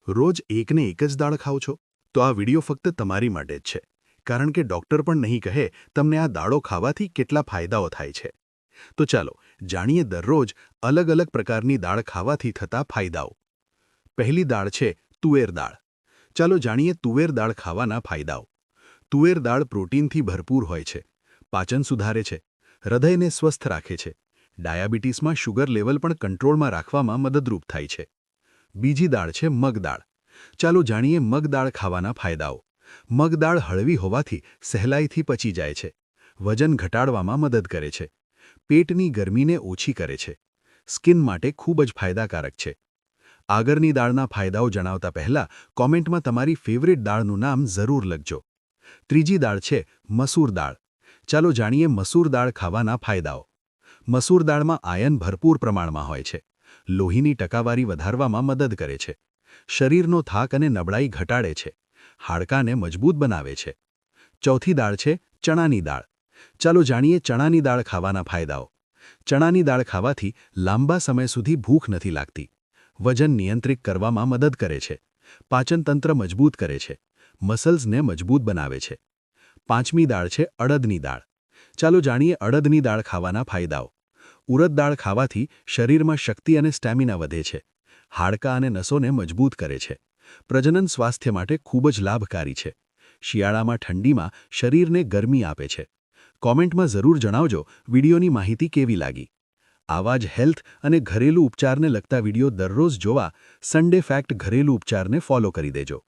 રોજ એકને એક જ દાળ ખાઓ છો? તો આ વિડિયો ફક્ત તમારી માટે જ છે. કારણ કે ડૉક્ટર પણ નહીં કહે તમને આ દાળો ખાવાથી કેટલા ફાયદાઓ થાય છે. તો ચાલો જાણીએ દરરોજ અલગ અલગ પ્રકારની દાળ ખાવાથી થતા ફાયદાઓ. પહેલી દાળ છે તુવેર દાળ. ચાલો જાણીએ તુવેર દાળ ખાવાના ફાયદાઓ. તુવેર દાળ પ્રોટીનથી ભરપૂર હોય છે. પાચન સુધારે છે. હૃદયને સ્વસ્થ રાખે છે. ડાયાબિટીસમાં શુગર લેવલ પણ કંટ્રોલમાં રાખવામાં મદદરૂપ થાય છે. બીજી દાળ છે મગ દાળ. ચાલો જાણીએ મગ દાળ ખાવાના ફાયદાઓ. મગ દાળ હળવી હોવાથી સહેલાઈથી પચી જાય છે. વજન ઘટાડવામાં મદદ કરે છે. પેટની ગરમીને ઓછી કરે છે. સ્કિન માટે ખૂબ જ ફાયદાકારક છે. આગળની દાળના ફાયદાઓ જણાવતા પહેલા કોમેન્ટમાં તમારી ફેવરિટ દાળનું નામ જરૂર લખજો. ત્રીજી દાળ છે મસૂર દાળ. ચાલો જાણીએ મસૂર દાળ ખાવાના ફાયદાઓ. મસૂર દાળમાં આયર્ન ભરપૂર પ્રમાણમાં હોય છે. લોહીની ટકાવારી વધારવામાં મદદ કરે છે. શરીરનો થાક અને નબળાઈ ઘટાડે છે. હાડકાને મજબૂત બનાવે છે. ચોથી દાળ છે ચણાની દાળ. ચાલો જાણીએ ચણાની દાળ ખાવાના ફાયદાઓ. ચણાની દાળ ખાવાથી લાંબા સમય સુધી ભૂખ નથી લાગતી. વજન નિયંત્રિત કરવામાં મદદ કરે છે. પાચનતંત્ર મજબૂત કરે છે. મસલ્સને મજબૂત બનાવે છે. પાંચમી દાળ છે અડદની દાળ. ચાલો જાણીએ અડદની દાળ ખાવાના ફાયદાઓ. ઉડદ દાળ ખાવાથી શરીરમાં શક્તિ અને સ્ટેમિના વધે છે. હાડકાં અને નસોને મજબૂત કરે છે. પ્રજનન સ્વાસ્થ્ય માટે ખૂબ જ લાભકારી છે. શિયાળામાં ઠંડીમાં શરીરને ગરમી આપે છે. કોમેન્ટમાં જરૂર જણાવજો વિડીયોની માહિતી કેવી લાગી. આવા જ હેલ્થ અને ઘરેલું ઉપચારને લગતા વિડીયો દરરોજ જોવા સન્ડે ફેક્ટ ઘરેલું ઉપચારને ફોલો કરી દેજો.